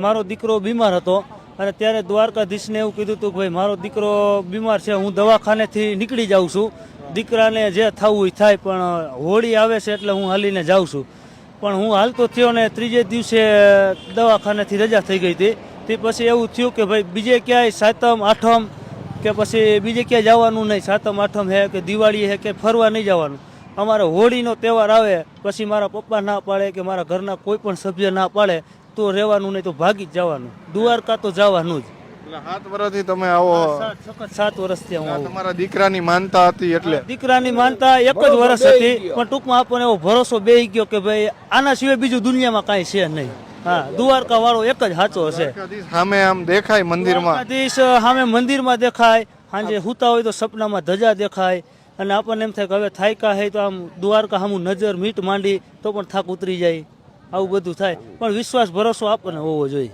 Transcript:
મારો દીકરો બીમાર હતો અને ત્યારે દ્વારકાધીશને એવું કીધું હતું કે ભાઈ મારો દીકરો બીમાર છે, હું દવાખાનેથી નીકળી જાઉં છું, દીકરાને જે થવું એ થાય, પણ હોળી આવે છે એટલે હું હાલીને જાઉં છું. પણ હું હાલતો થયો ને ત્રીજે દિવસે દવાખાનેથી રજા થઈ ગઈ હતી. તે પછી એવું થયું કે ભાઈ બીજે ક્યાંય સાતમ આઠમ કે પછી બીજે ક્યાંય જવાનું નહીં, સાતમ આઠમ હે કે દિવાળી હે કે ફરવા નહીં જવાનું. અમારે હોળીનો તહેવાર આવે પછી મારા પપ્પા ના પાડે કે મારા ઘરના કોઈ પણ સભ્ય ના પાડે તો રહેવાનું નહીં, તો ભાગી જ જવાનું, દ્વારકા તો જવાનું જ. 7 વર્ષથી તમે આવો? 7 વર્ષથી હું આવું. તમારા દીકરાની માનતા હતી એટલે? દીકરાની માનતા એક જ વર્ષ હતી, પણ ટૂંકમાં આપણને એવો ભરોસો બેહી ગયો કે ભાઈ આના સિવાય બીજું દુનિયામાં કાંઈ છે નહીં. હા, દ્વારકા વાળો એક જ સાચો હશે. સામે આમ દેખાય મંદિરમાં, સામે મંદિરમાં દેખાય, સાંજે હુતા હોય તો સપનામાં ધજા દેખાય, અને આપણને એમ થાય કે હવે થાયકા હે તો આમ દ્વારકા સામું નજર મીટ માંડી તો પણ થાક ઉતરી જાય, આવું બધું થાય. પણ વિશ્વાસ ભરોસો આપણને હોવો જોઈએ.